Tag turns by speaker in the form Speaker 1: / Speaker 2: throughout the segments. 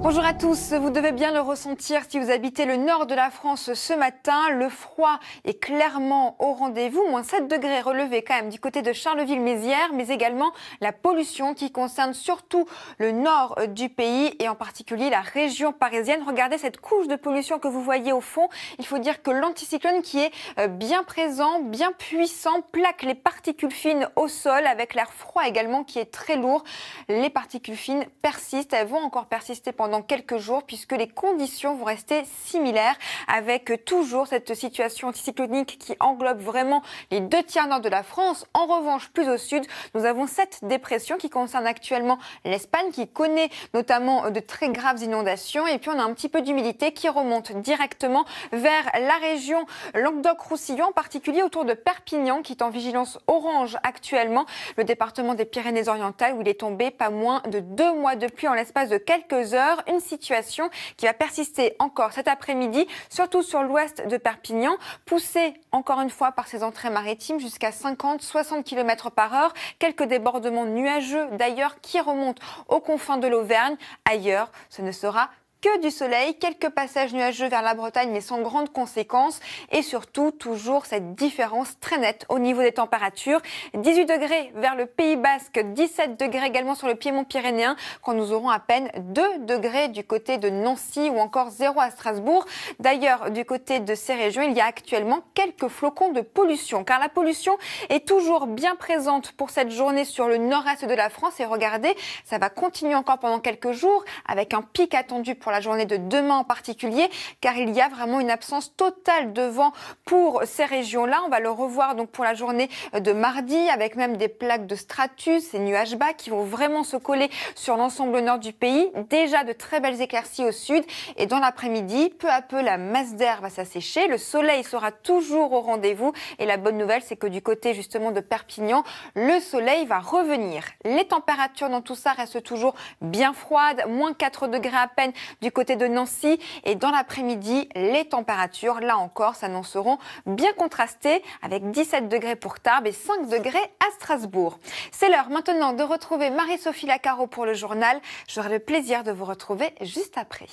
Speaker 1: Bonjour à tous, vous devez bien le ressentir si vous habitez le nord de la France ce matin. Le froid est clairement au rendez-vous, moins 7 degrés relevés quand même du côté de Charleville-Mézières, mais également la pollution qui concerne surtout le nord du pays et en particulier la région parisienne. Regardez cette couche de pollution que vous voyez au fond. Il faut dire que l'anticyclone qui est bien présent, bien puissant, plaque les particules fines au sol avec l'air froid également qui est très lourd. Les particules fines persistent, elles vont encore persister pendant quelques jours puisque les conditions vont rester similaires avec toujours cette situation anticyclonique qui englobe vraiment les 2/3 nord de la France. En revanche, plus au sud, nous avons cette dépression qui concerne actuellement l'Espagne qui connaît notamment de très graves inondations et puis on a un petit peu d'humidité qui remonte directement vers la région Languedoc-Roussillon, en particulier autour de Perpignan qui est en vigilance orange actuellement, le département des Pyrénées-Orientales où il est tombé pas moins de 2 mois de pluie en l'espace de quelques heures. Une situation qui va persister encore cet après-midi, surtout sur l'ouest de Perpignan, poussée encore une fois par ces entrées maritimes jusqu'à 50-60 km/h. Quelques débordements nuageux d'ailleurs qui remontent aux confins de l'Auvergne. Ailleurs, ce ne sera que du soleil, quelques passages nuageux vers la Bretagne mais sans grande conséquence et surtout toujours cette différence très nette au niveau des températures. 18 degrés vers le Pays Basque, 17 degrés également sur le piémont pyrénéen quand nous aurons à peine 2 degrés du côté de Nancy ou encore 0 à Strasbourg. D'ailleurs, du côté de ces régions, il y a actuellement quelques flocons de pollution car la pollution est toujours bien présente pour cette journée sur le nord-est de la France et regardez, ça va continuer encore pendant quelques jours avec un pic attendu pour la journée de demain en particulier, car il y a vraiment une absence totale de vent pour ces régions-là. On va le revoir donc pour la journée de mardi, avec même des plaques de stratus et nuages bas qui vont vraiment se coller sur l'ensemble nord du pays. Déjà de très belles éclaircies au sud et dans l'après-midi, peu à peu la masse d'air va s'assécher. Le soleil sera toujours au rendez-vous et la bonne nouvelle, c'est que du côté justement de Perpignan, le soleil va revenir. Les températures dans tout ça restent toujours bien froides, moins 4 degrés à peine du côté de Nancy et dans l'après-midi, les températures, là encore, s'annonceront bien contrastées avec 17 degrés pour Tarbes et 5 degrés à Strasbourg. C'est l'heure maintenant de retrouver Marie-Sophie Lacaro pour le journal. J'aurai le plaisir de vous retrouver juste après.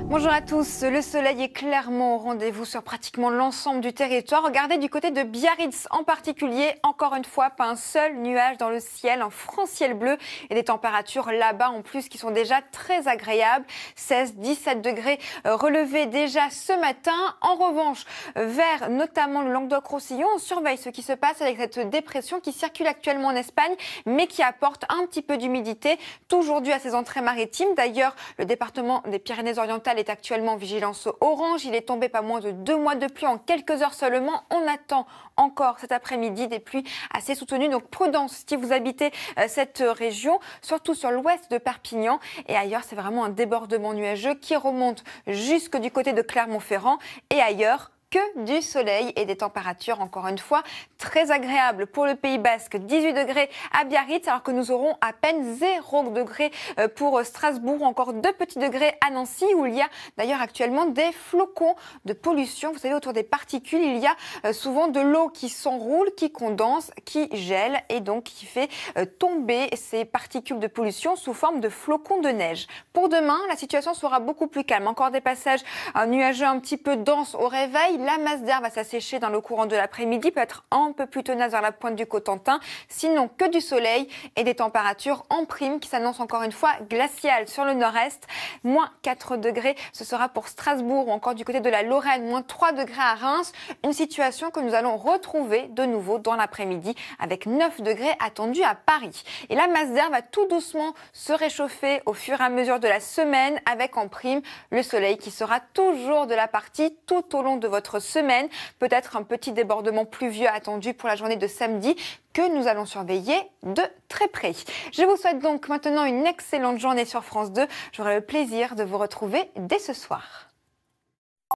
Speaker 1: Bonjour à tous, le soleil est clairement au rendez-vous sur pratiquement l'ensemble du territoire. Regardez du côté de Biarritz en particulier, encore une fois, pas un seul nuage dans le ciel, un franc ciel bleu et des températures là-bas en plus qui sont déjà très agréables. 16-17 degrés relevés déjà ce matin. En revanche, vers notamment le Languedoc-Roussillon, on surveille ce qui se passe avec cette dépression qui circule actuellement en Espagne, mais qui apporte un petit peu d'humidité, toujours dû à ces entrées maritimes. D'ailleurs, le département des Pyrénées-Orientales est actuellement en vigilance orange. Il est tombé pas moins de 2 mois de pluie en quelques heures seulement. On attend encore cet après-midi des pluies assez soutenues. Donc prudence si vous habitez cette région, surtout sur l'ouest de Perpignan. Et ailleurs, c'est vraiment un débordement nuageux qui remonte jusque du côté de Clermont-Ferrand et ailleurs. Que du soleil et des températures, encore une fois, très agréables pour le Pays Basque. 18 degrés à Biarritz, alors que nous aurons à peine 0 degrés pour Strasbourg, encore 2 petits degrés à Nancy, où il y a d'ailleurs actuellement des flocons de pollution. Vous savez, autour des particules, il y a souvent de l'eau qui s'enroule, qui condense, qui gèle et donc qui fait tomber ces particules de pollution sous forme de flocons de neige. Pour demain, la situation sera beaucoup plus calme. Encore des passages nuageux un petit peu denses au réveil. La masse d'air va s'assécher dans le courant de l'après-midi, peut être un peu plus tenace vers la pointe du Cotentin. Sinon, que du soleil et des températures en prime qui s'annoncent encore une fois glaciales sur le nord-est. Moins 4 degrés, ce sera pour Strasbourg ou encore du côté de la Lorraine. Moins 3 degrés à Reims. Une situation que nous allons retrouver de nouveau dans l'après-midi avec 9 degrés attendus à Paris. Et la masse d'air va tout doucement se réchauffer au fur et à mesure de la semaine avec en prime le soleil qui sera toujours de la partie tout au long de votre semaine. Peut-être un petit débordement pluvieux attendu pour la journée de samedi que nous allons surveiller de très près. Je vous souhaite donc maintenant une excellente journée sur France 2. J'aurai le plaisir de vous retrouver dès ce soir.